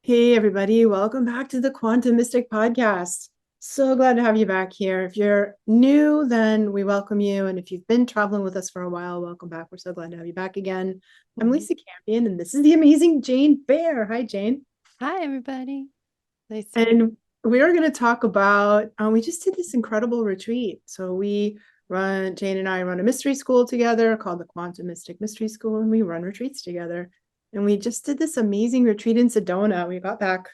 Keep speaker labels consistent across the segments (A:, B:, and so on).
A: Hey, everybody, welcome back to the Quantum Mystic Podcast. So glad to have you back here. If you're new, then we welcome you. And if you've been traveling with us for a while, welcome back. We're so glad to have you back again. I'm
B: Mhm.
A: Lisa Campion, and this is the amazing Jane Bear. Hi, Jane.
B: Hi, everybody. Nice to be.
A: And we are going to talk about, we just did this incredible retreat. So Jane and I run a mystery school together called the Quantum Mystic Mystery School, and we run retreats together. And we just did this amazing retreat in Sedona. We got back,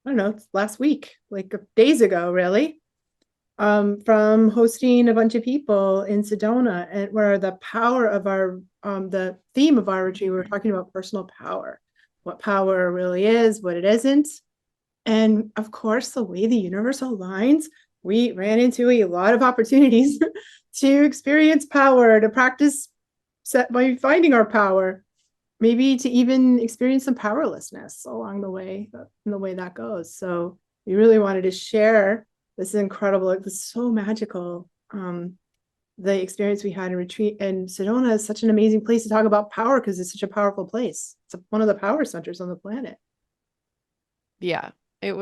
A: I don't know, last week, like days ago, really, from hosting a bunch of people in Sedona, and where the power of the theme of our retreat, we were talking about personal power, what power really is, what it isn't. And of course, the way the universe aligns, we ran into a lot of opportunities to experience power, to practice set by finding our power, maybe to even experience some powerlessness along the way, in the way that goes. So we really wanted to share this incredible, it was so magical. The experience we had in retreat, and Sedona is such an amazing place to talk about power because it's such a powerful place. It's one of the power centers on the planet.
B: Yeah, I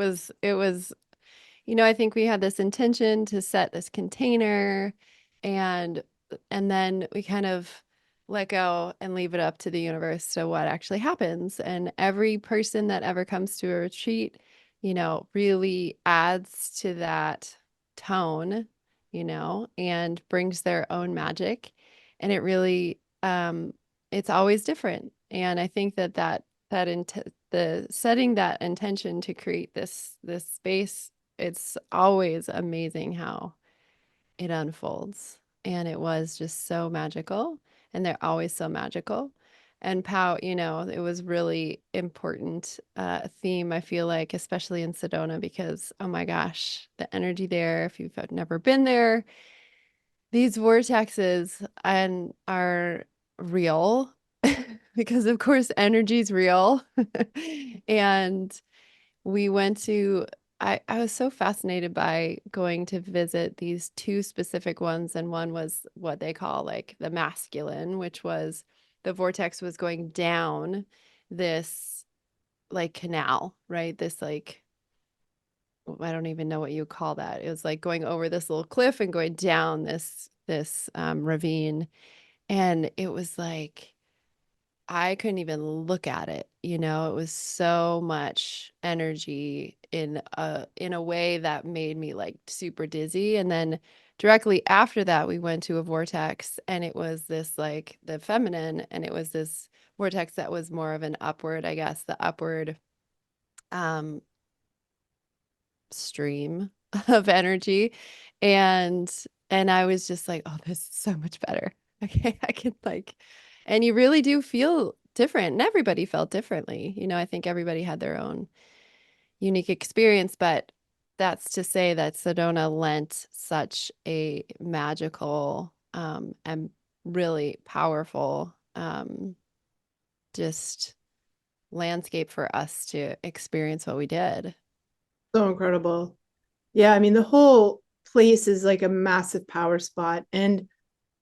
B: think we had this intention to set this container and and then we kind of let go and leave it up to the universe to what actually happens. And every person that ever comes to a retreat, really adds to that tone, and brings their own magic. And it really it's always different. And I think the setting that intention to create this space, it's always amazing how it unfolds. And it was just so magical, and they're always so magical. And it was really important theme, I feel like, especially in Sedona, because oh my gosh, the energy there, if you've never been there, these vortexes and are real because of course energy's real. And we went to I was so fascinated by going to visit these two specific ones, and one was what they call like the masculine, which was the vortex was going down this like canal, right? This like I don't even know what you call that. It was like going over this little cliff and going down this ravine, and it was like I couldn't even look at it. It was so much energy in a way that made me like super dizzy. And then directly after that, we went to a vortex, and it was this like the feminine, and it was this vortex that was more of an upward, I guess, the upward um stream of energy. And and I was just like, oh, this is so much better. Okay, I can like, and you really do feel different, and everybody felt differently. I think everybody had their own unique experience, but that's to say that Sedona lent such a magical and really powerful just landscape for us to experience what we did.
A: So incredible. Yeah, I mean, the whole place is like a massive power spot. And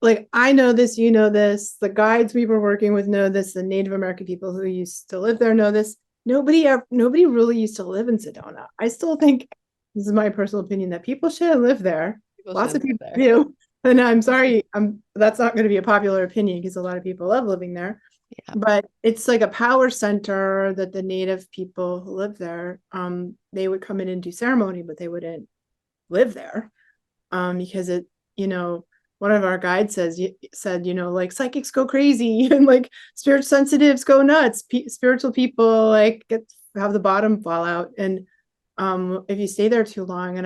A: like, I know this, you know this, the guides we were working with know this, the Native American people who used to live there know this. Nobody really used to live in Sedona. I still think, this is my personal opinion, that people shouldn't live there.
B: People
A: Lots of
B: shouldn't live
A: people
B: there.
A: do. And I'm sorry, that's not going to be a popular opinion because a lot of people love living there.
B: Yeah.
A: But it's like a power center that the native people who live there, they would come in and do ceremony, but they wouldn't live there, because it, you know, one of our guides said, like psychics go crazy and like spirit sensitives go nuts. Spiritual people like have the bottom fall out, and if you stay there too long. And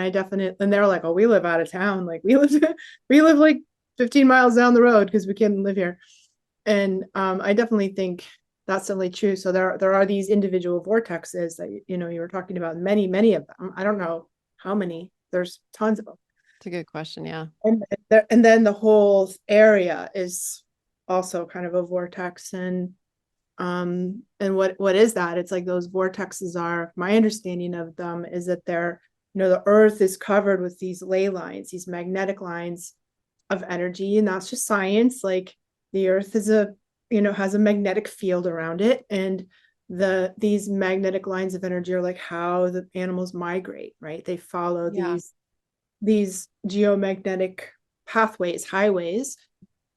A: they're like, oh, we live out of town, like we live like 15 miles down the road because we can't live here. And I definitely think that's definitely true. So there are these individual vortexes that you were talking about, many of them. I don't know how many. There's tons of them.
B: It's a good question. Yeah.
A: And then the whole area is also kind of a vortex. And what is that? It's like those vortexes are, my understanding of them is that the earth is covered with these ley lines, these magnetic lines of energy. And that's just science. Like the earth has a magnetic field around it. And these magnetic lines of energy are like how the animals migrate, right? They follow
B: Yeah.
A: these geomagnetic pathways, highways,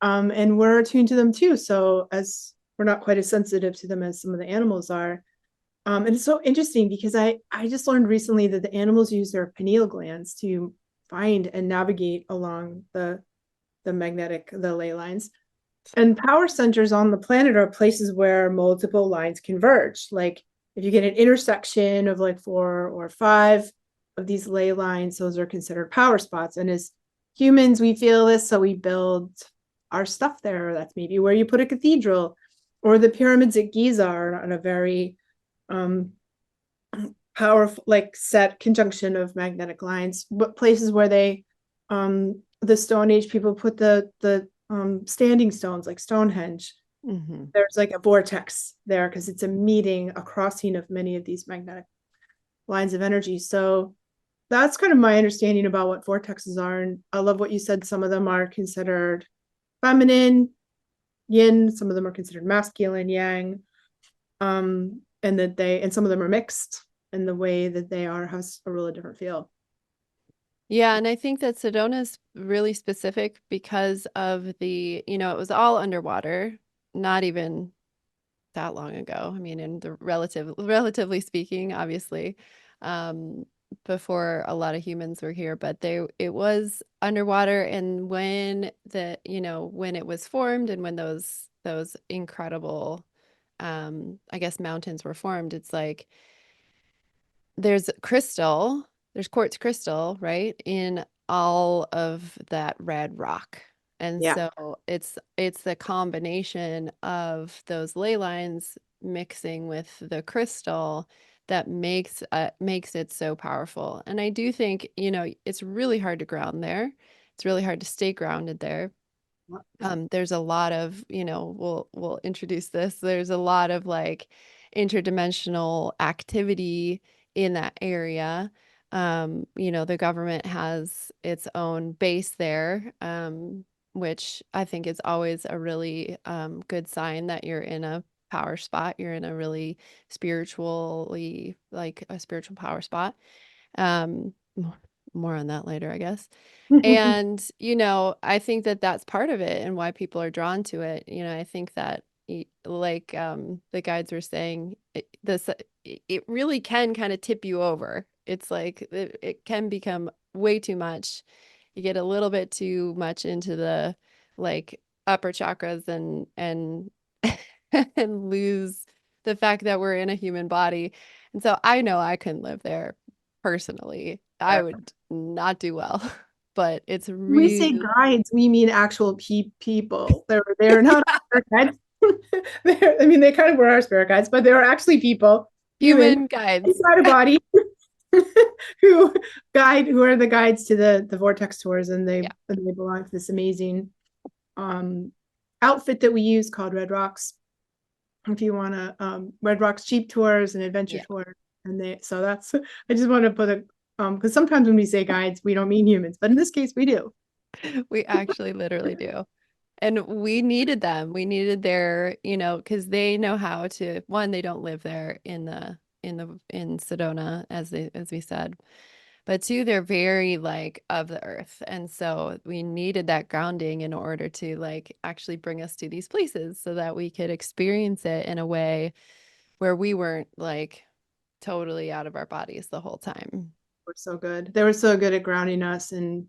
A: and we're attuned to them too. So as we're not quite as sensitive to them as some of the animals are. And it's so interesting because I just learned recently that the animals use their pineal glands to find and navigate along the ley lines. And power centers on the planet are places where multiple lines converge. Like if you get an intersection of like 4 or 5 of these ley lines, those are considered power spots. And as humans, we feel this, so we build our stuff there. That's maybe where you put a cathedral, or the pyramids at Giza are on a very um, powerful, like set conjunction of magnetic lines, but places where the Stone Age people put the standing stones, like Stonehenge.
B: Mm-hmm.
A: There's like a vortex there because it's a meeting, a crossing of many of these magnetic lines of energy. So that's kind of my understanding about what vortexes are. And I love what you said. Some of them are considered feminine, yin, some of them are considered masculine, yang. And some of them are mixed, and the way that they are has a really different feel.
B: Yeah, and I think that Sedona is really specific because of it was all underwater, not even that long ago. I mean, in the relatively speaking, obviously, um, before a lot of humans were here, but it was underwater. And when it was formed and when those incredible, I guess mountains were formed, it's like there's crystal, there's quartz crystal, right, in all of that red rock. And
A: Yeah.
B: so it's the combination of those ley lines mixing with the crystal that makes it so powerful. And I do think, it's really hard to ground there. It's really hard to stay grounded there. There's a lot of, we'll introduce this. There's a lot of like interdimensional activity in that area. The government has its own base there, which I think is always a really good sign that you're in a power spot. You're in a really spiritually, like a spiritual power spot. More on that later, I guess. And, I think that that's part of it and why people are drawn to it. I think that like the guides were saying, it really can kind of tip you over. It's like it can become way too much. You get a little bit too much into the like upper chakras and and lose the fact that we're in a human body. And so I know I couldn't live there personally. I would not do well. But it's
A: When we say
B: really
A: guides, we mean actual people. They're not our spirit guides. I mean, they kind of were our spirit guides, but they were actually people, humans
B: human guides.
A: inside a body who who are the guides to the vortex tours, and
B: Yeah.
A: they belong to this amazing um outfit that we use called Red Rocks. If you want to Red Rocks cheap tours and adventure
B: Yeah.
A: tours, and that's I just want to put a because sometimes when we say guides, we don't mean humans, but in this case, we do.
B: We actually literally do. And we needed them. We needed their, because they know how to, one, they don't live there in Sedona, as we said. But two, they're very like of the earth. And so we needed that grounding in order to like actually bring us to these places so that we could experience it in a way where we weren't like totally out of our bodies the whole time.
A: Were so good. They were so good at grounding us and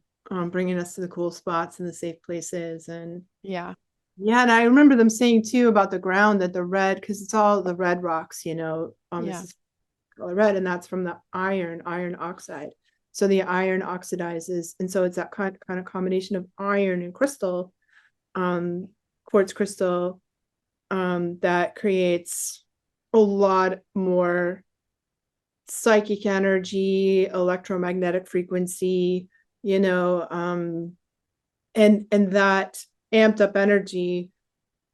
A: bringing us to the cool spots and the safe places. And
B: Yeah.
A: yeah, and I remember them saying too about the ground that the red, because it's all the red rocks, this
B: Yeah.
A: is color red, and that's from the iron oxide. So the iron oxidizes, and so it's that kind of combination of iron and crystal, um, quartz crystal, that creates a lot more psychic energy, electromagnetic frequency, and that amped up energy.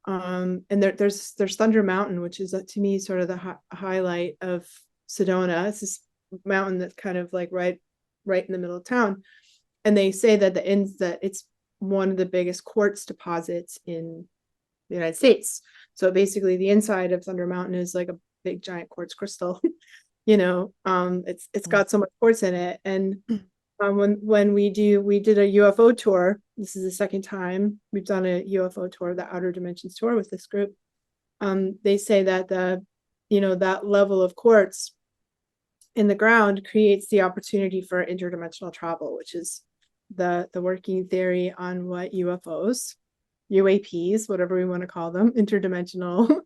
A: And there's Thunder Mountain, which is to me sort of the highlight of Sedona. It's this mountain that's kind of like right in the middle of town, and they say that that it's one of the biggest quartz deposits in the United States. So basically, the inside of Thunder Mountain is like big giant quartz crystal. You know, it's got so much quartz in it. And when we did a UFO tour. This is the second time we've done a UFO tour, the Outer Dimensions tour with this group. They say that that level of quartz in the ground creates the opportunity for interdimensional travel, which is the working theory on what UFOs, UAPs, whatever we want to call them, interdimensional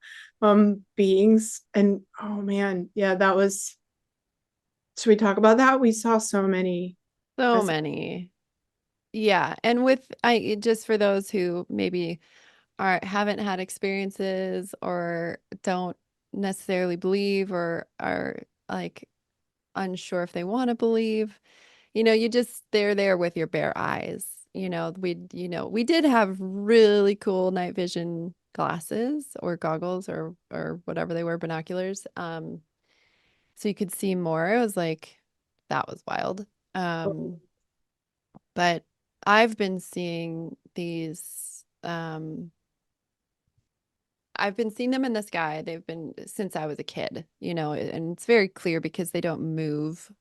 A: beings. And oh man, yeah, that was. Should we talk about that? We saw so many.
B: So many. Yeah. And with just for those who maybe haven't had experiences or don't necessarily believe or are like unsure if they want to believe, they're there with your bare eyes. We did have really cool night vision glasses or goggles or whatever they were, binoculars. So you could see more. It was like that was wild. But I've been seeing these I've been seeing them in the sky. They've been since I was a kid, and it's very clear because they don't move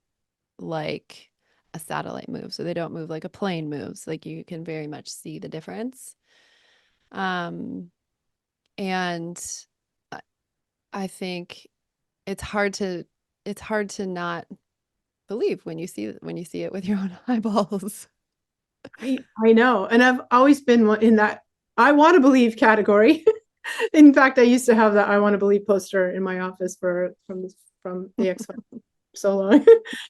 B: like a satellite moves, so they don't move like a plane moves. Like you can very much see the difference. Um, and I I think it's hard to not believe when you see it with your own eyeballs.
A: I know, and I've always been in that I want to believe category. In fact, I used to have that I want to believe poster in my office from the X Files so long,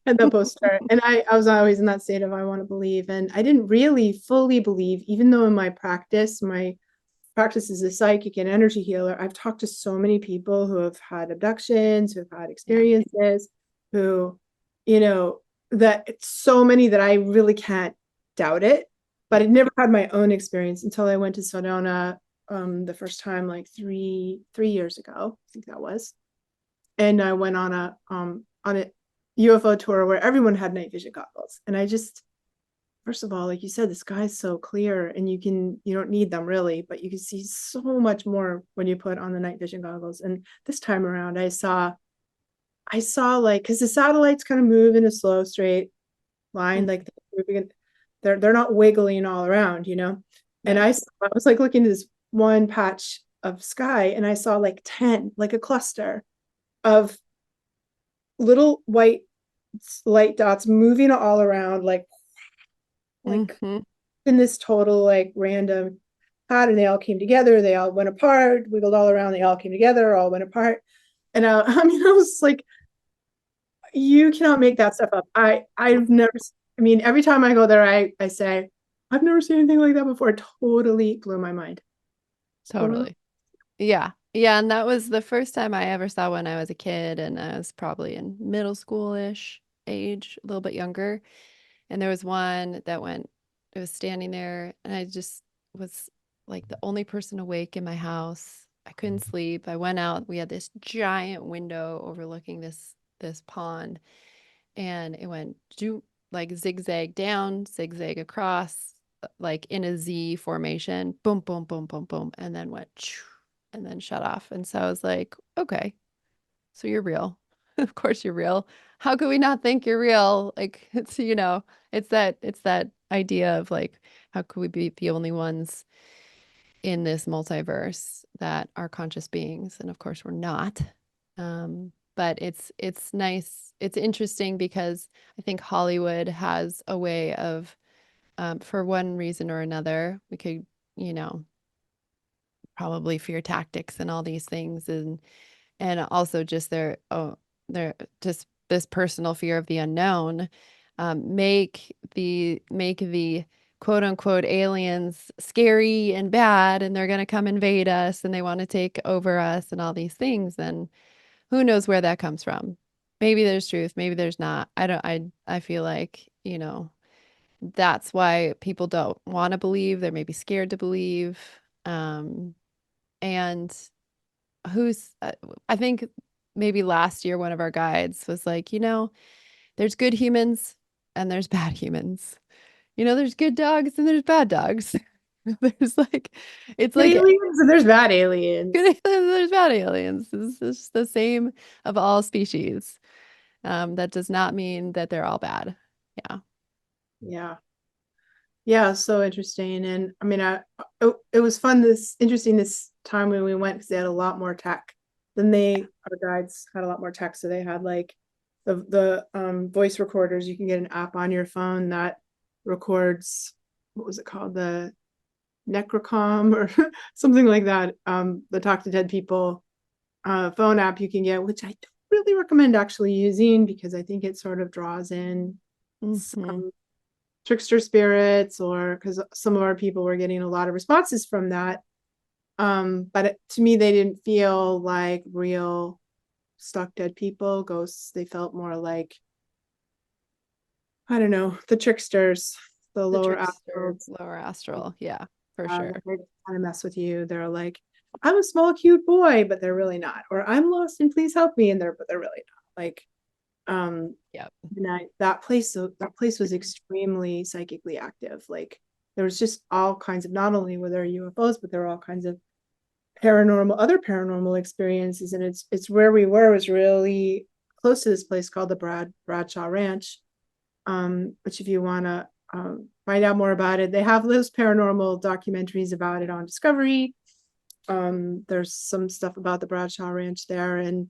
A: and the poster, and I was always in that state of I want to believe, and I didn't really fully believe, even though in my practice as a psychic and energy healer, I've talked to so many people who have had abductions, who have had
B: Yeah,
A: experiences, who, that it's so many that I really can't doubt it. But I never had my own experience until I went to Sedona the first time, like three years ago, I think that was. And I went on a UFO tour where everyone had night vision goggles. And I just, first of all, like you said, the sky's so clear and you don't need them really, but you can see so much more when you put on the night vision goggles. And this time around I saw like, because the satellites kind of move in a slow straight line, like they're not wiggling all around, and
B: right.
A: I was like looking at this one patch of sky and I saw like 10, like a cluster of little white light dots moving all around, like
B: Hmm.
A: in this total like random pattern. They all came together, they all went apart, wiggled all around, they all came together, all went apart. And I mean, I was like, you cannot make that stuff up. I've never, I mean, every time I go there, I say, I've never seen anything like that before. It totally blew my mind. Totally.
B: Totally. Yeah. Yeah. And that was the first time I ever saw when I was a kid, and I was probably in middle school-ish age, a little bit younger. And there was one that it was standing there, and I just was like the only person awake in my house. I couldn't sleep. I went out. We had this giant window overlooking this pond, and it went like zigzag down, zigzag across, like in a Z formation, boom, boom, boom, boom, boom, and then went and then shut off. And so I was like, okay, so you're real. Of course you're real. How could we not think you're real? Like it's that idea of like, how could we be the only ones in this multiverse that are conscious beings? And of course we're not. But it's nice. It's interesting because I think Hollywood has a way of, for one reason or another, we could, you know, probably fear tactics and all these things, and also just their just this personal fear of the unknown, make the quote unquote aliens scary and bad, and they're going to come invade us and they want to take over us and all these things. And who knows where that comes from? Maybe there's truth, maybe there's not. I feel like, that's why people don't want to believe. They're maybe scared to believe. And who's I think maybe last year one of our guides was like, there's good humans and there's bad humans. There's good dogs and there's bad dogs. There's like, it's
A: Good
B: like
A: aliens and there's bad aliens.
B: there's bad aliens. It's just the same of all species. That does not mean that they're all bad. Yeah.
A: Yeah. Yeah, so interesting. And I mean, it was fun, this interesting this time when we went because they had a lot more tech than our guides had a lot more tech. So they had like the voice recorders. You can get an app on your phone that records, what was it called? The Necrocom or something like that. The Talk to Dead People phone app you can get, which I don't really recommend actually using because I think it sort of draws in
B: Hmm.
A: some trickster spirits, or because some of our people were getting a lot of responses from that. But to me, they didn't feel like real stuck dead people, ghosts. They felt more like, I don't know, the tricksters, the
B: The
A: lower
B: trickster,
A: astrals.
B: lower astral. Yeah, for
A: That
B: sure.
A: they kind of mess with you. They're like, I'm a small, cute boy, but they're really not. Or I'm lost and please help me. But they're really not. Like, um,
B: Yep.
A: and that place was extremely psychically active. Like there was just all kinds of, not only were there UFOs, but there were all kinds of other paranormal experiences. And it's where we were was really close to this place called the Bradshaw Ranch. Which if you want to find out more about it, they have those paranormal documentaries about it on Discovery. There's some stuff about the Bradshaw Ranch there, and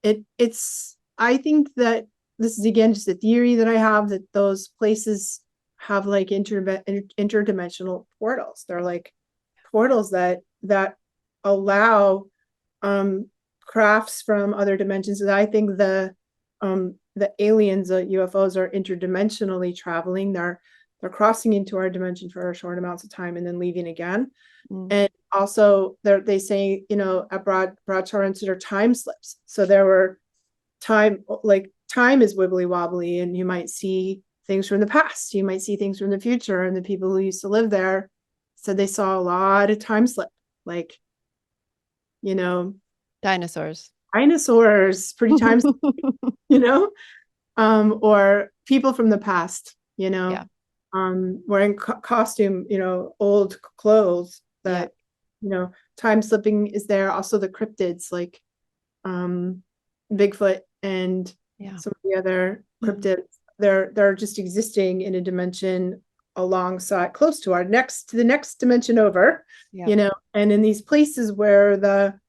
A: it's I think that this is again just a theory that I have, that those places have like interdimensional portals. They're like portals that allow crafts from other dimensions. And I think the aliens, UFOs, are interdimensionally traveling. They're crossing into our dimension for short amounts of time and then leaving again.
B: Mm.
A: And also they say, at Bradshaw Ranch are time slips. So there were time is wibbly wobbly, and you might see things from the past, you might see things from the future. And the people who used to live there said they saw a lot of time slip, like, you know,
B: Dinosaurs.
A: dinosaurs, pretty times, you know, or people from the past,
B: Yeah.
A: wearing costume, old clothes
B: Yeah.
A: that, time slipping is there. Also the cryptids, like Bigfoot and
B: Yeah.
A: some of the other cryptids, they're just existing in a dimension alongside, close to the next dimension over,
B: Yeah.
A: and in these places where the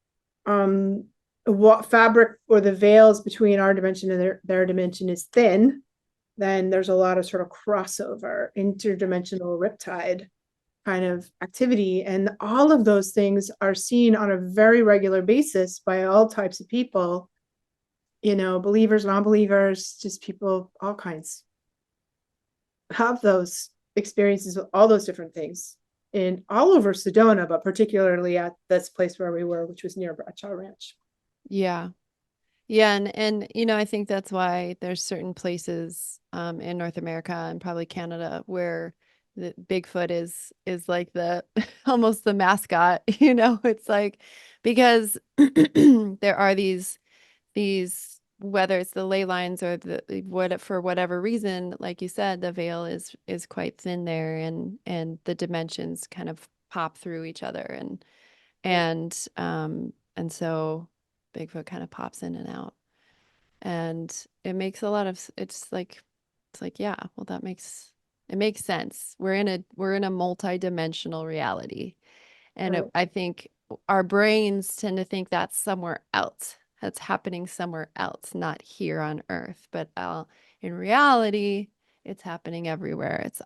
A: what fabric or the veils between our dimension and their dimension is thin, then there's a lot of sort of crossover, interdimensional riptide kind of activity. And all of those things are seen on a very regular basis by all types of people, believers, non-believers, just people, all kinds have those experiences with all those different things in all over Sedona, but particularly at this place where we were, which was near Bradshaw Ranch.
B: Yeah. Yeah, and I think that's why there's certain places in North America and probably Canada where the Bigfoot is like the almost the mascot, it's like because there are these whether it's the ley lines or for whatever reason, like you said, the veil is quite thin there, and the dimensions kind of pop through each other, and so Bigfoot kind of pops in and out. And it makes a lot of it's like, yeah, well, it makes sense. We're in a multi-dimensional reality. And
A: Right.
B: I think our brains tend to think that's somewhere else. That's happening somewhere else, not here on Earth. But in reality, it's happening everywhere. It's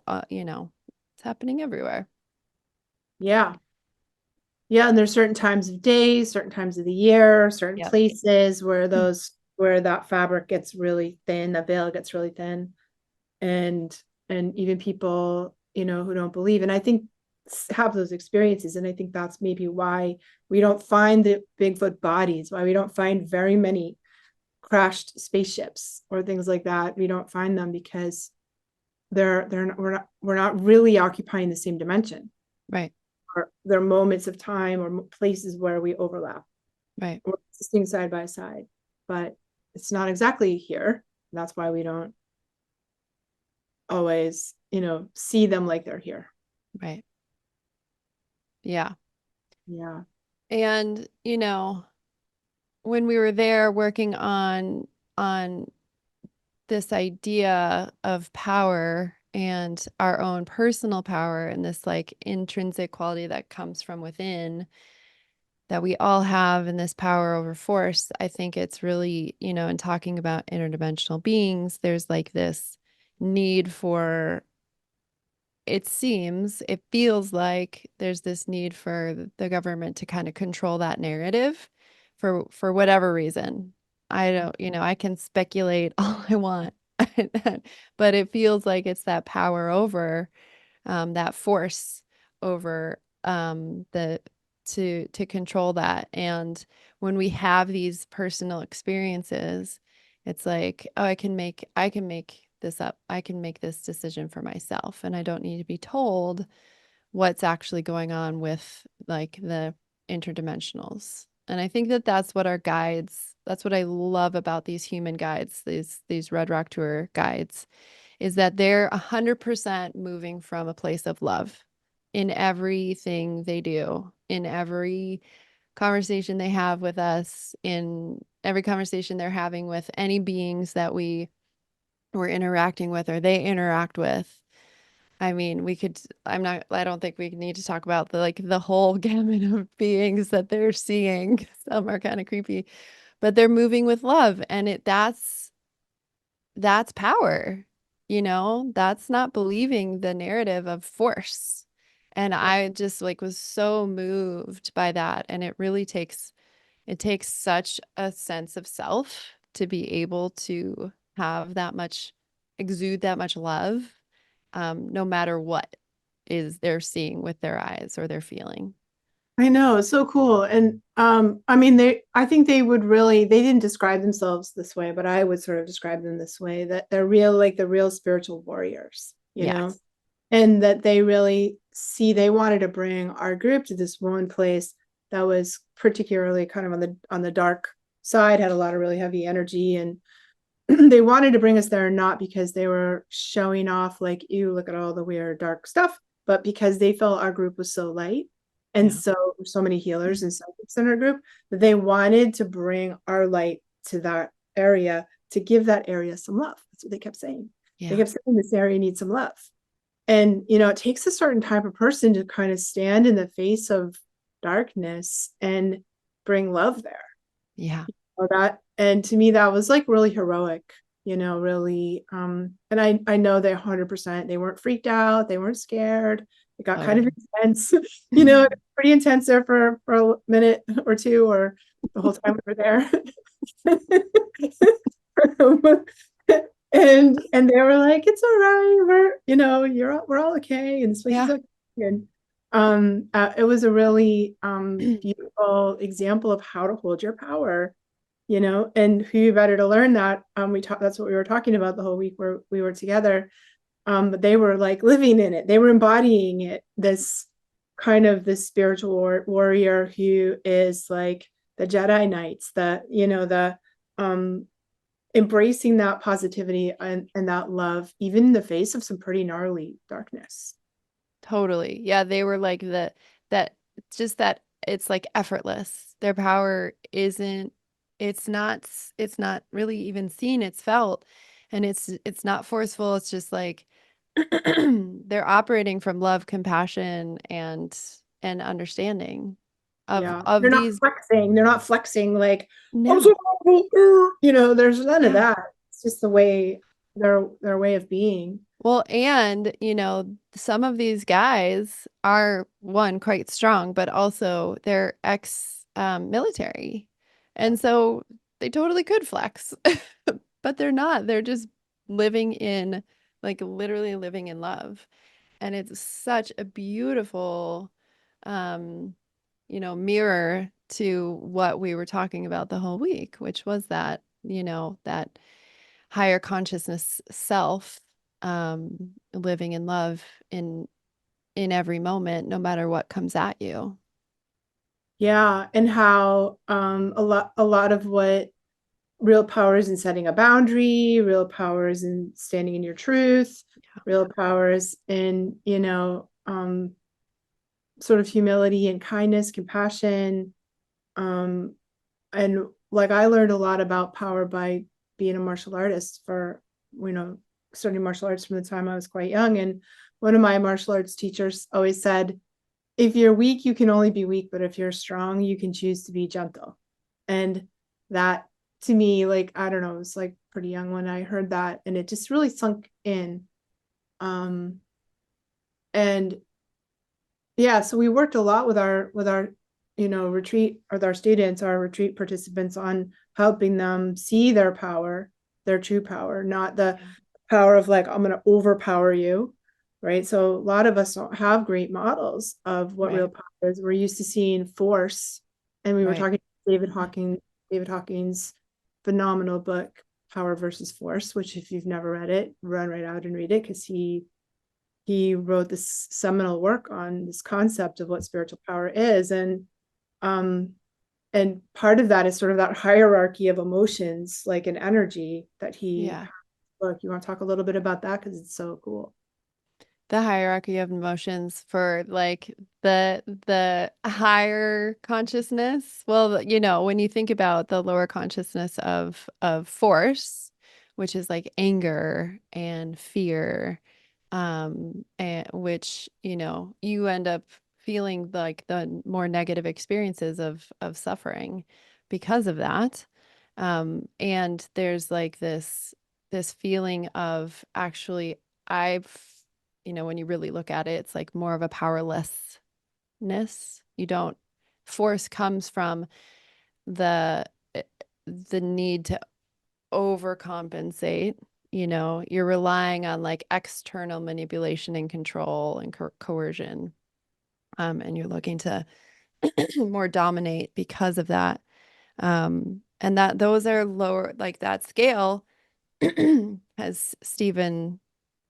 B: happening everywhere.
A: Yeah. Yeah, and there's certain times of day, certain times of the year, certain
B: Yeah.
A: places where that fabric gets really thin, that veil gets really thin, and even people, who don't believe, and I think have those experiences, and I think that's maybe why we don't find the Bigfoot bodies, why we don't find very many crashed spaceships or things like that. We don't find them because we're not really occupying the same dimension,
B: Right.
A: or there are moments of time or places where we overlap.
B: Right.
A: We're existing side by side, but it's not exactly here. That's why we don't always, see them like they're here.
B: Right. Yeah.
A: Yeah.
B: And, when we were there working on this idea of power and our own personal power and this like intrinsic quality that comes from within that we all have in this power over force, I think it's really, in talking about interdimensional beings, there's like this need for, it feels like there's this need for the government to kind of control that narrative for whatever reason. I don't, I can speculate all I want, but it feels like it's that power over that force over the to control that. And when we have these personal experiences, it's like, oh, I can make this up. I can make this decision for myself, and I don't need to be told what's actually going on with like the interdimensionals. And I think that that's what our guides, that's what I love about these human guides, these Red Rock Tour guides, is that they're 100% moving from a place of love in everything they do, in every conversation they have with us, in every conversation they're having with any beings that we're interacting with or they interact with. I mean, I don't think we need to talk about the whole gamut of beings that they're seeing. Some are kind of creepy, but they're moving with love, and that's power. That's not believing the narrative of force. And I just like was so moved by that. And it takes such a sense of self to be able to have that much, exude that much love, no matter what is they're seeing with their eyes or they're feeling.
A: I know, it's so cool. And I mean I think they didn't describe themselves this way, but I would sort of describe them this way, that they're real, like the real spiritual warriors,
B: Yes.
A: and that they really see they wanted to bring our group to this one place that was particularly kind of on the dark side, had a lot of really heavy energy, and they wanted to bring us there not because they were showing off like, you look at all the weird dark stuff, but because they felt our group was so light, and
B: Yeah.
A: so many healers and psychics in our group, that they wanted to bring our light to that area, to give that area some love. That's what they kept saying. They
B: Yeah.
A: kept saying this area needs some love. And it takes a certain type of person to kind of stand in the face of darkness and bring love there.
B: Yeah.
A: Or that, and to me that was like really heroic, really. And I know they 100%, they weren't freaked out, they weren't scared. It got kind
B: Totally.
A: of intense, pretty intense there for a minute or two, or the whole time we were there. And they were like, it's all right, we're all okay, and this place is
B: Yeah.
A: okay. And it was a really beautiful example of how to hold your power, and who better to learn that. That's what we were talking about the whole week where we were together. But they were like living in it, they were embodying it, this spiritual warrior who is like the Jedi Knights, the embracing that positivity and that love, even in the face of some pretty gnarly darkness.
B: Totally. Yeah, they were like that just that it's like effortless. Their power isn't it's not really even seen, it's felt. And it's not forceful. It's just like they're operating from love, compassion, and understanding of
A: Yeah,
B: of
A: they're not
B: these.
A: flexing. They're not flexing like, I'm so
B: No.
A: powerful. There's none of
B: Yeah.
A: that. It's just the way their way of being.
B: Well, and some of these guys are one quite strong, but also they're ex military. And so they totally could flex, but they're not. They're just living in like literally living in love. And it's such a beautiful um, mirror to what we were talking about the whole week, which was that higher consciousness self, living in love in every moment, no matter what comes at you.
A: Yeah, and how a lot of what real power is in setting a boundary, real power is in standing in your truth, real power is in, sort of humility and kindness, compassion. Um, and like I learned a lot about power by being a martial artist for, you know, studying martial arts from the time I was quite young. And one of my martial arts teachers always said, if you're weak, you can only be weak, but if you're strong, you can choose to be gentle. And that to me, like, I don't know, it was like pretty young when I heard that, and it just really sunk in. Um, and yeah, so we worked a lot with our retreat, with our students, our retreat participants, on helping them see their power, their true power, not the power of like, I'm going to overpower you, right? So a lot of us don't have great models of what real
B: Right.
A: power is. We're used to seeing force, and we were
B: Right.
A: talking to David Hawking's phenomenal book, Power versus Force, which if you've never read it, run right out and read it, because he wrote this seminal work on this concept of what spiritual power is. Um and part of that is sort of that hierarchy of emotions, like an energy that he
B: Yeah.
A: look. You want to talk a little bit about that, because it's so cool.
B: The hierarchy of emotions for like the higher consciousness. Well, you know, when you think about the lower consciousness of force, which is like anger and fear, and which, you know, you end up feeling like the more negative experiences of suffering because of that. And there's like this feeling of actually I've, you know, when you really look at it, it's like more of a powerlessness. You don't, force comes from the the need to overcompensate. You know, you're relying on like external manipulation and control and coercion. And you're looking to more dominate because of that. And that those are lower, like that scale, as Stephen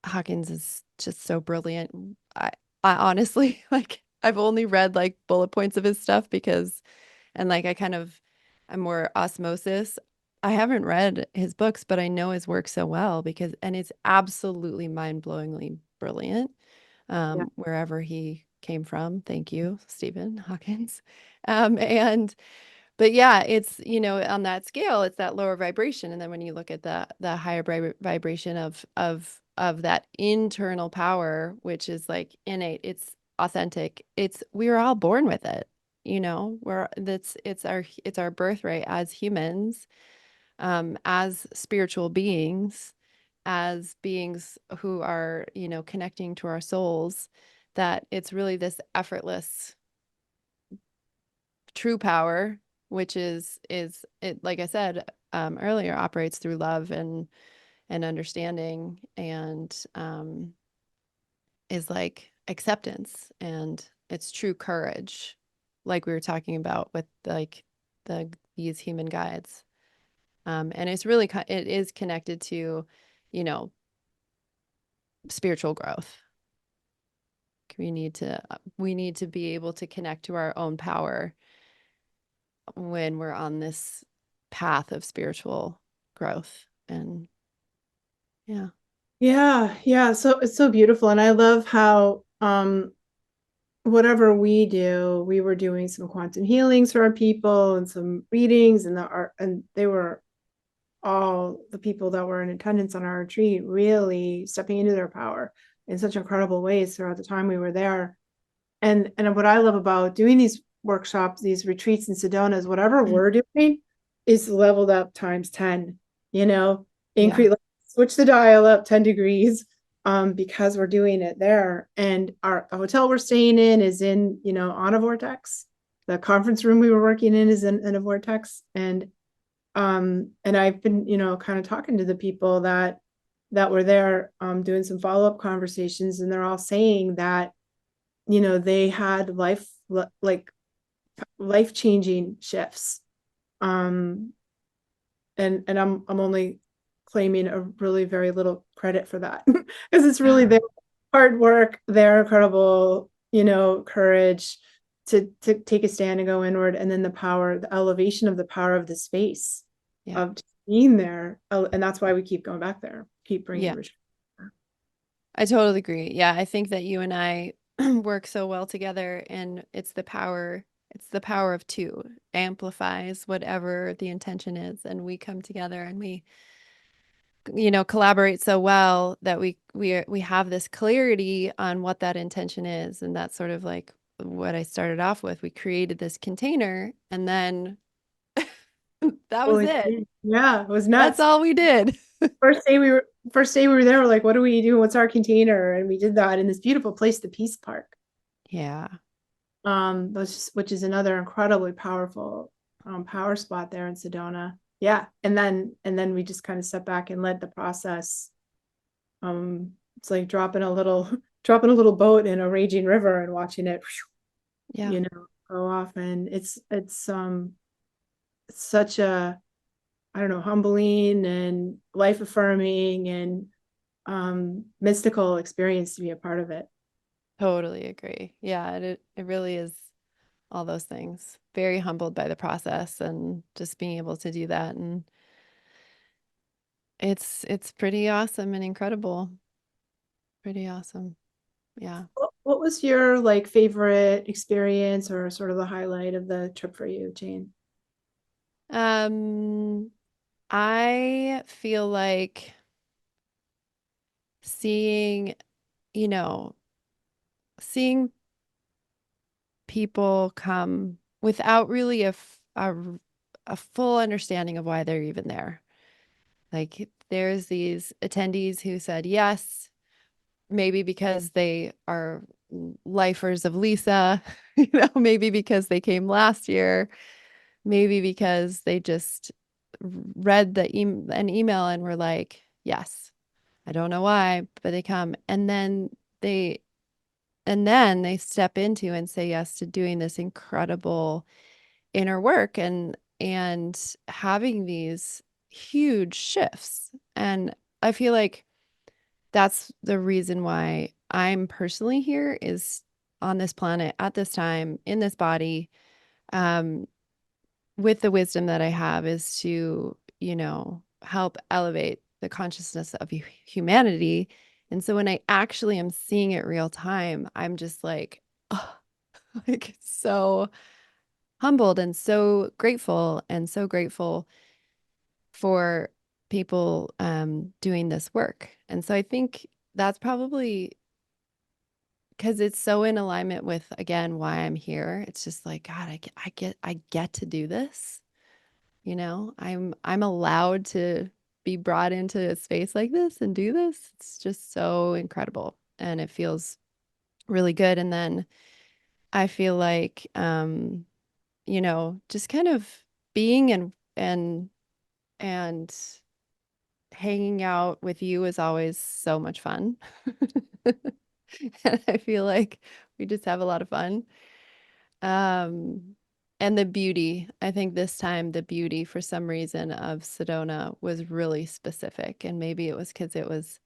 B: Hawkins is just so brilliant. I honestly like I've only read like bullet points of his stuff because and like I kind of I'm more osmosis. I haven't read his books, but I know his work so well because and it's absolutely mind-blowingly brilliant.
A: Yeah.
B: Wherever he came from. Thank you, Stephen Hawkins. And but yeah, it's, you know, on that scale, it's that lower vibration. And then when you look at the higher vibration of that internal power, which is like innate, it's authentic. It's we're all born with it. You know, we're that's it's our birthright as humans, as spiritual beings, as beings who are, you know, connecting to our souls, that it's really this effortless true power, which is it, like I said earlier, operates through love and understanding and is like acceptance and it's true courage, like we were talking about with like these human guides. And it's really it is connected to, you know, spiritual growth. We need to be able to connect to our own power when we're on this path of spiritual growth. And yeah.
A: Yeah, so it's so beautiful. And I love how whatever we do, we were doing some quantum healings for our people and some readings, and the art, and they were all the people that were in attendance on our retreat really stepping into their power in such incredible ways throughout the time we were there. And what I love about doing these workshops, these retreats in Sedona, is whatever we're doing is leveled up times 10, you know,
B: Yeah.
A: increase, like, switch the dial up 10 degrees, because we're doing it there. And the hotel we're staying in is in, you know, on a vortex. The conference room we were working in is in a vortex. And I've been, you know, kind of talking to the people that were there, doing some follow-up conversations, and they're all saying that, you know, they had like life-changing shifts. Um, and I'm only claiming a really very little credit for that, because it's really their hard work, their incredible, you know, courage to take a stand and go inward, and then the power, the elevation of the power of the space
B: Yeah.
A: of just being there. And that's why we keep going back there, keep bringing
B: Yeah.
A: the retreat.
B: I totally agree. Yeah. I think that you and I work so well together, and it's the power of two amplifies whatever the intention is, and we come together and we collaborate so well that we have this clarity on what that intention is. And that's sort of like what I started off with. We created this container, and then that was
A: Holy
B: it.
A: shit. Yeah, it was
B: That's
A: nuts.
B: all we did.
A: First day we were there, we're like, what do we do? What's our container? And we did that in this beautiful place, the Peace Park.
B: Yeah,
A: Which is another incredibly powerful power spot there in Sedona. Yeah. And then we just kind of step back and let the process. It's like dropping a little dropping a little boat in a raging river and watching it,
B: yeah,
A: go off. And it's such a, I don't know, humbling and life affirming and mystical experience to be a part of it.
B: totally agree. Yeah, it really is all those things. Very humbled by the process and just being able to do that. And it's pretty awesome and incredible. Pretty awesome. Yeah.
A: What was your like favorite experience or sort of the highlight of the trip for you, Jane?
B: Um, I feel like seeing, you know, seeing people come without really a full understanding of why they're even there. Like there's these attendees who said yes, maybe because they are lifers of Lisa, maybe because they came last year, maybe because they just read an email and were like, yes. I don't know why, but they come, they and then they step into and say yes to doing this incredible inner work and having these huge shifts. And I feel like that's the reason why I'm personally here is on this planet at this time in this body, um, with the wisdom that I have is to, help elevate the consciousness of humanity. And so when I actually am seeing it real time, I'm just like, oh, like so humbled and so grateful for people doing this work. And so I think that's probably because it's so in alignment with, again, why I'm here. It's just like, God, I get to do this. I'm allowed to be brought into a space like this and do this. It's just so incredible. And it feels really good. And then I feel like just kind of being and hanging out with you is always so much fun. And I feel like we just have a lot of fun. Um, and the beauty, I think this time the beauty for some reason of Sedona was really specific. And maybe it was because it was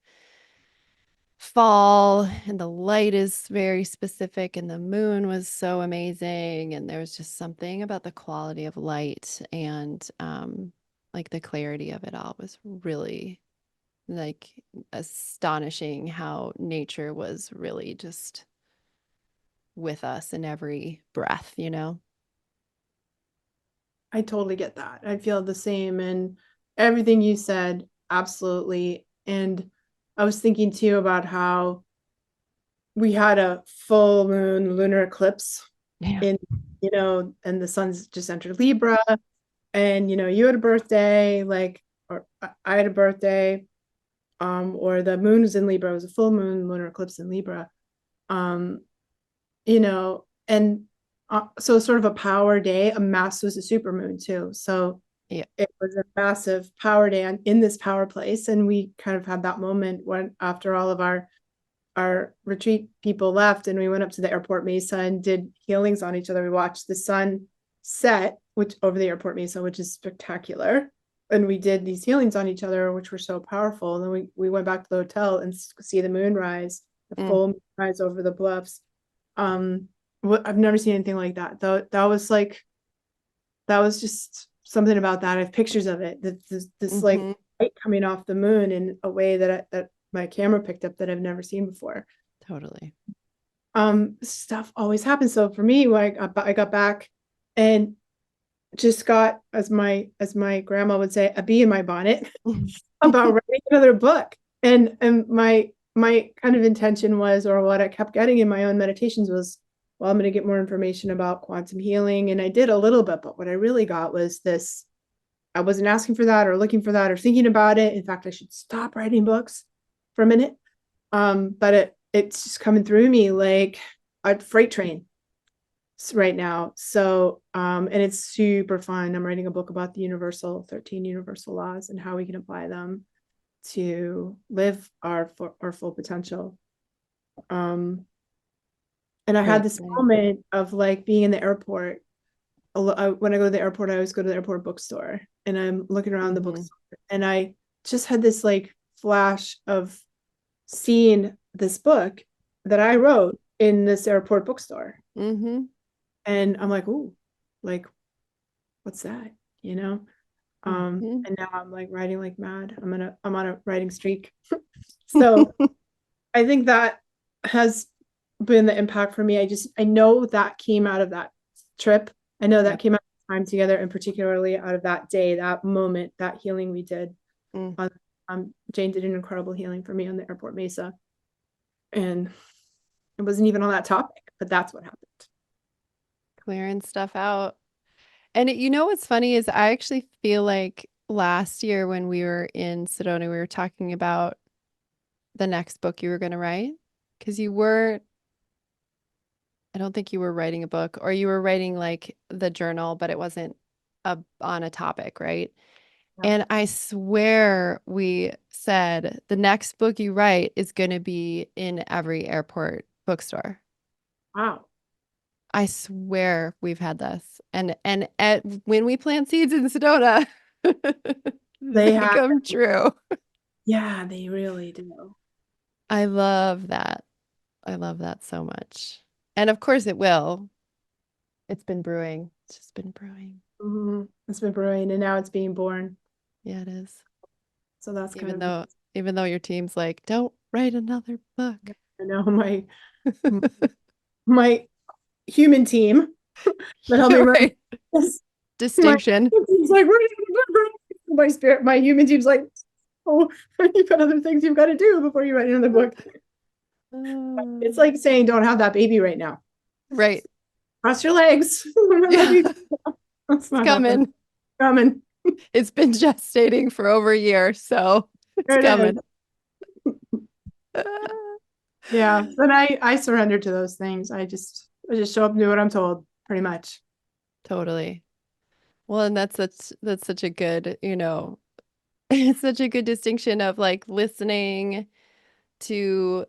B: fall and the light is very specific and the moon was so amazing. And there was just something about the quality of light and like the clarity of it all was really like astonishing how nature was really just with us in every breath.
A: I totally get that. I feel the same and everything you said, absolutely. And I was thinking too about how we had a full moon lunar eclipse
B: Yeah.
A: in, and the sun's just entered Libra. And you had a birthday, like, or I had a birthday, or the moon was in Libra. It was a full moon lunar eclipse in Libra. Um, and so sort of a power day. A mass was a super moon too. So
B: Yeah.
A: it was a massive power day in this power place. And we kind of had that moment when after all of our retreat people left and we went up to the airport mesa and did healings on each other. We watched the sun set, which over the airport mesa, which is spectacular. And we did these healings on each other, which were so powerful. And then we went back to the hotel and see the moon rise, the
B: Mm.
A: full moon rise over the bluffs. Um, I've never seen anything like that. Though that was just something about that. I have pictures of it. This like
B: Hmm.
A: light coming off the moon in a way that my camera picked up that I've never seen before.
B: Totally.
A: stuff always happens. So for me, like I got back and just got, as my grandma would say, a bee in my bonnet about writing another book. And my kind of intention was, or what I kept getting in my own meditations was, well, I'm going to get more information about quantum healing. And I did a little bit, but what I really got was this. I wasn't asking for that or looking for that or thinking about it. In fact, I should stop writing books for a minute. But it's just coming through me like a freight train right now. So, and it's super fun. I'm writing a book about the 13 universal laws and how we can apply them to live our full potential. And I had
B: Very
A: this
B: exciting.
A: moment of like being in the airport. When I go to the airport, I always go to the airport bookstore and I'm looking around the bookstore, and I just had this like flash of seeing this book that I wrote in this airport bookstore.
B: Mm-hmm.
A: And I'm like, ooh, like, what's that? You know?
B: Mm-hmm.
A: And now I'm like writing like mad. I'm on a writing streak. So I think that has been the impact for me. I know that came out of that trip. I know that
B: Yep.
A: came out of time together, and particularly out of that day, that moment, that healing we did.
B: Mm.
A: On, Jane did an incredible healing for me on the airport mesa. And it wasn't even on that topic, but that's what happened.
B: Clearing stuff out. And what's funny is I actually feel like last year when we were in Sedona, we were talking about the next book you were going to write because I don't think you were writing a book, or you were writing like the journal, but it wasn't on a topic, right?
A: Yeah.
B: And I swear we said the next book you write is going to be in every airport bookstore.
A: Wow.
B: I swear we've had this. And when we plant seeds in Sedona,
A: They
B: they
A: have,
B: come true.
A: yeah, they really do.
B: I love that. I love that so much. And of course it will. It's been brewing. It's just been brewing.
A: Mhm. It's been brewing and now it's being born.
B: Yeah, it is.
A: So that's kind
B: Even
A: of,
B: though even though your team's like, don't write another book.
A: I know my human team that helped me
B: You're
A: run
B: right.
A: this, my
B: Distinction.
A: team's like, my spirit, my human team's like, oh, you've got other things you've got to do before you write another book. It's
B: Uh,
A: like saying, don't have that baby right now.
B: right.
A: Cross your legs. Don't have that
B: Yeah,
A: baby. That's
B: it's
A: not happening.
B: coming.
A: Coming.
B: It's been gestating for over a year, so it's
A: There it is.
B: coming.
A: Yeah. But I surrender to those things. I just show up and do what I'm told, pretty much.
B: Totally. Well, and that's such a good, it's such a good distinction of like listening to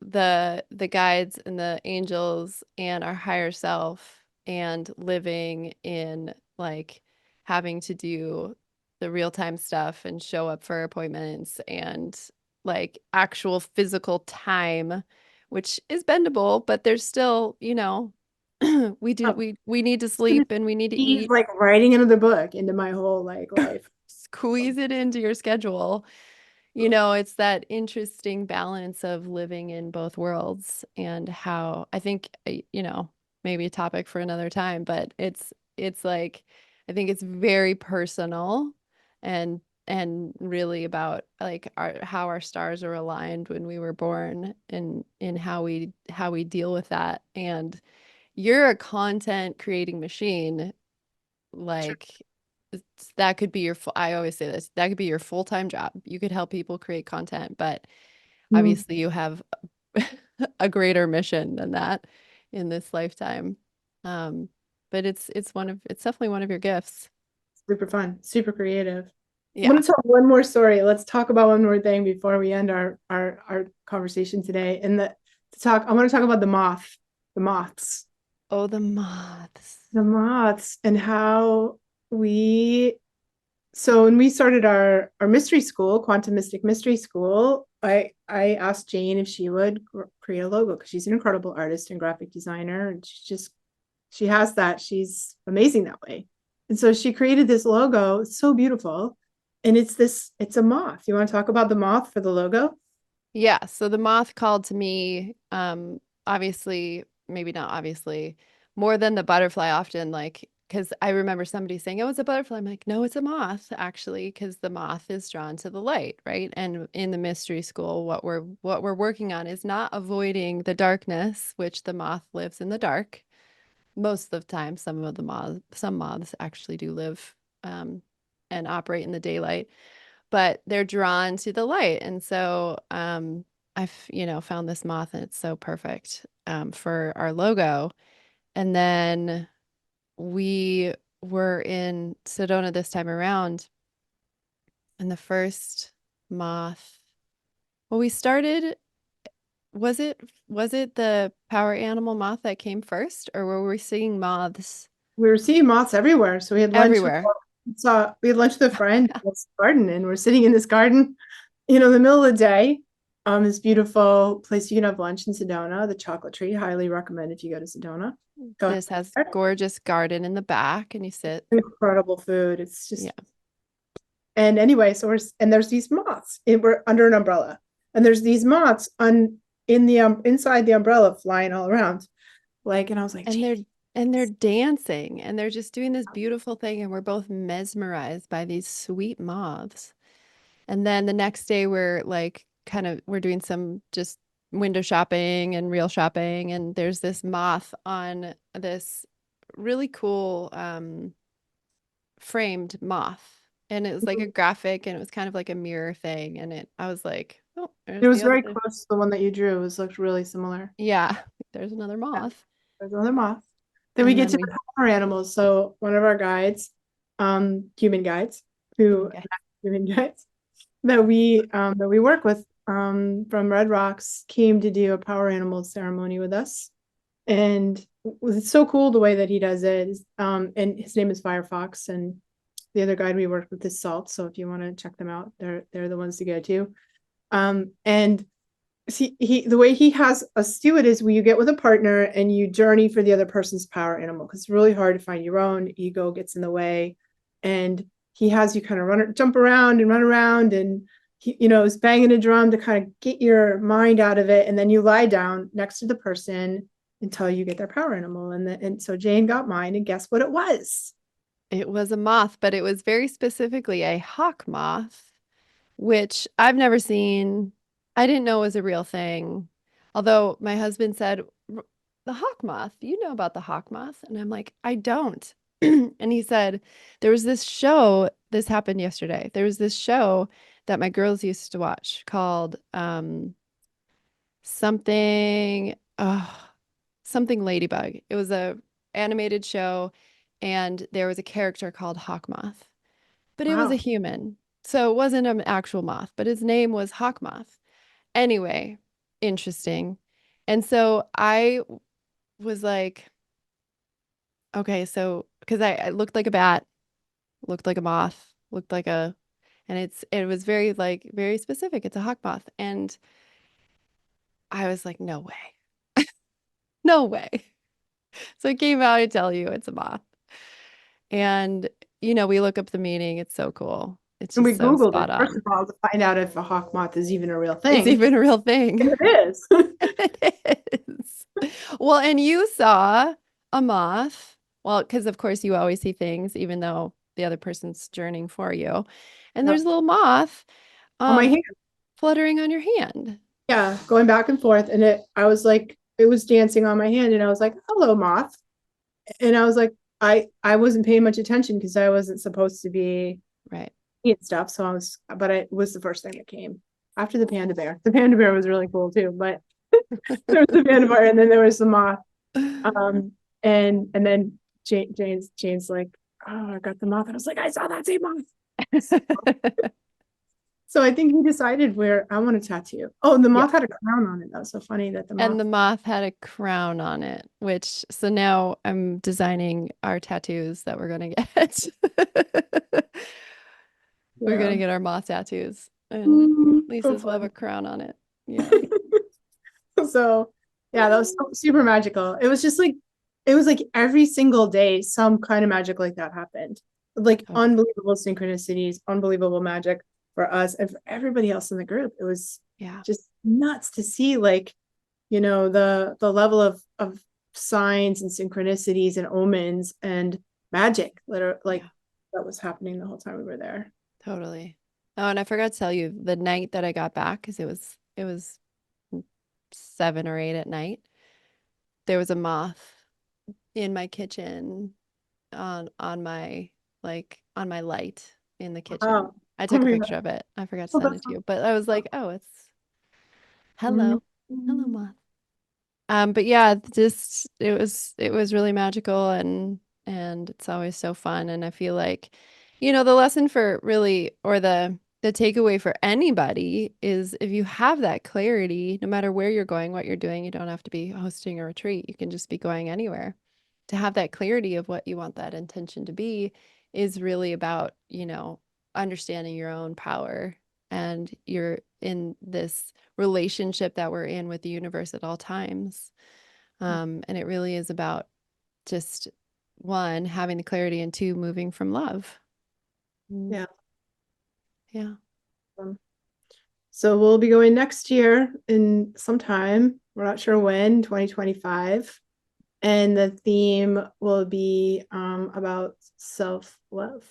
B: the guides and the angels and our higher self and living in like having to do the real-time stuff and show up for appointments and like actual physical time, which is bendable, but there's still,
A: Oh,
B: we need to sleep and we need to
A: he's
B: eat.
A: like writing another book into my whole like life.
B: Squeeze it into your schedule. It's that interesting balance of living in both worlds and how I think, maybe a topic for another time, but it's like I think it's very personal and really about like how our stars are aligned when we were born and in how we deal with that. And you're a content creating machine,
A: Sure.
B: like that could be I always say this, that could be your full-time job. You could help people create content, but
A: Mm,
B: obviously you have a greater mission than that in this lifetime. Um, but it's definitely one of your gifts.
A: super fun, super creative. I'm
B: Yeah.
A: gonna tell one more story. Let's talk about one more thing before we end our conversation today. And I want to talk about the moths,
B: Oh, the moths.
A: and how we so when we started our mystery school, Quantum Mystic Mystery School, I asked Jane if she would create a logo because she's an incredible artist and graphic designer, and she has that. She's amazing that way. And so she created this logo. It's so beautiful. And it's a moth. You want to talk about the moth for the logo?
B: Yeah, so the moth called to me obviously, maybe not obviously, more than the butterfly often, like, because I remember somebody saying, oh, it's a butterfly. I'm like, no, it's a moth, actually, because the moth is drawn to the light, right? And in the mystery school, what we're working on is not avoiding the darkness, which the moth lives in the dark. Most of the time, some moths actually do live and operate in the daylight, but they're drawn to the light. And so I've, found this moth and it's so perfect for our logo. And then we were in Sedona this time around, and the first moth, well, we started, was it the power animal moth that came first, or were we seeing moths
A: We were seeing moths everywhere. So we had lunch with
B: everywhere?
A: a friend in this garden, and we're sitting in this garden, in the middle of the day. This beautiful place you can have lunch in Sedona, the Chocolate Tree. Highly recommend if you go to Sedona. Go
B: This has
A: there.
B: gorgeous garden in the back, and you sit.
A: Incredible food. It's
B: Yeah.
A: just, and anyway, so and there's these moths. We're under an umbrella, and there's these moths in the inside the umbrella flying all around. Like, and I was like,
B: And
A: "Gee."
B: they're dancing and they're just doing this beautiful thing, and we're both mesmerized by these sweet moths. And then the next day we're like we're doing some just window shopping and real shopping, and there's this moth on this really cool framed moth. And it was like a graphic, and it was kind of like a mirror thing, and I was like, oh,
A: It
B: there's the
A: was
B: other.
A: very close to the one that you drew. It looked really similar.
B: Yeah, there's another
A: Yeah,
B: moth.
A: there's another moth. Then we
B: And
A: get
B: then
A: to
B: we
A: the power animals. So one of our guides, human guides, who
B: okay.
A: human guides that we work with from Red Rocks came to do a power animal ceremony with us. And it's so cool the way that he does it. And his name is Firefox, and the other guide we worked with is Salt. So if you want to check them out, they're the ones to go to. And see, the way he has us do it is where you get with a partner and you journey for the other person's power animal, because it's really hard to find your own. Ego gets in the way, and he has you kind of jump around and run around, and he, is banging a drum to kind of get your mind out of it, and then you lie down next to the person until you get their power animal. And so Jane got mine, and guess what it was?
B: It was a moth, but it was very specifically a hawk moth, which I've never seen. I didn't know was a real thing. Although my husband said, the hawk moth, you know about the hawk moth? And I'm like, I don't. And he said, there was this show, this happened yesterday. There was this show that my girls used to watch called something, something Ladybug. It was a animated show, and there was a character called Hawk Moth, but it was a
A: Wow.
B: human. So it wasn't an actual moth, but his name was Hawk Moth. Anyway, interesting. And so I was like, okay, so because I looked like a bat, looked like a moth, looked like a, and it was very like very specific. It's a hawk moth. And I was like, no way. No way. So I came out to tell you it's a moth. And we look up the meaning. It's so cool. It's
A: And we
B: just so
A: Googled it,
B: spot
A: first of
B: on.
A: all, to find out if a hawk moth is even a real
B: It's
A: thing.
B: even a real thing.
A: And it is.
B: It is. Well, and you saw a moth. Well, because of course you always see things, even though the other person's journeying for you. And there's
A: Yep.
B: a little moth
A: On my
B: um
A: hand.
B: fluttering on your hand.
A: Yeah, going back and forth. And I was like, it was dancing on my hand. And I was like, hello, moth. And I was like, I wasn't paying much attention because I wasn't supposed to be
B: Right.
A: eating stuff. But it was the first thing that came after the panda bear. The panda bear was really cool too. But there was the panda bear, and then there was the moth. And then Jane's like, oh, I got the moth. And I was like, I saw that same moth. So I think he decided where I want a tattoo. Oh, the
B: Yep.
A: moth had a crown on it. That was so funny that the
B: And
A: moth.
B: the moth had a crown on it, which so now I'm designing our tattoos that we're gonna get. We're
A: Yeah.
B: gonna get our moth tattoos, and
A: So
B: Lisa's will have a
A: fun.
B: crown on it. Yeah.
A: So yeah, that was super magical. It was like every single day some kind of magic like that happened. Like
B: Oh,
A: unbelievable synchronicities, unbelievable magic for us and for everybody else in the group. It was
B: yeah.
A: just nuts to see, like, the level of signs and synchronicities and omens and magic that are like
B: Yeah,
A: that was happening the whole time we were there.
B: totally. Oh, and I forgot to tell you the night that I got back, because it was 7 or 8 at night. There was a moth in my kitchen on my on my light in the kitchen.
A: Wow.
B: I
A: Oh
B: took a
A: my God.
B: picture of it. I forgot to
A: Oh,
B: send
A: that's
B: it to you, but I was like, oh, it's
A: so-
B: hello, hello, moth. But yeah, just it was really magical, and it's always so fun. And I feel like, the lesson for really, or the takeaway for anybody is, if you have that clarity, no matter where you're going, what you're doing, you don't have to be hosting a retreat. You can just be going anywhere. To have that clarity of what you want that intention to be is really about, understanding your own power, and you're in this relationship that we're in with the universe at all times. And it really is about just, one, having the clarity, and two, moving from love. Mm,
A: Yeah.
B: yeah.
A: Um, So we'll be going next year in sometime. We're not sure when, 2025. And the theme will be about self-love.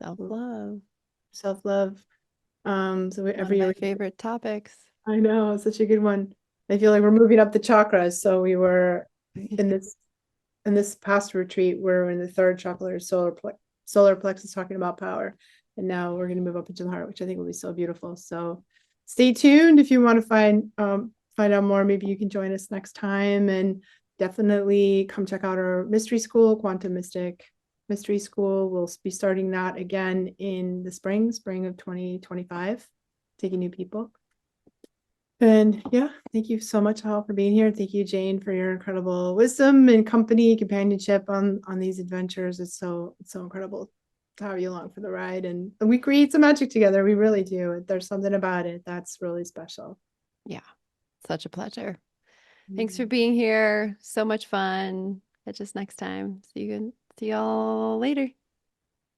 B: Self-love.
A: Self-love. So
B: One
A: every
B: of
A: year
B: my favorite topics.
A: I know, it's such a good one. I feel like we're moving up the chakras. So we were in this past retreat, we're in the third chakra, solar plexus, talking about power. And now we're going to move up into the heart, which I think will be so beautiful. So stay tuned if you want to find out more. Maybe you can join us next time, and definitely come check out our mystery school, Quantum Mystic Mystery School. We'll be starting that again in the spring of 2025, taking new people. And yeah, thank you so much, Hal, for being here. Thank you, Jane, for your incredible wisdom and company, companionship on these adventures. It's so incredible to have you along for the ride. And we create some magic together. We really do. There's something about it that's really special.
B: Yeah. Such a pleasure. Thanks for being here. So much fun. Catch us next time. See y'all later.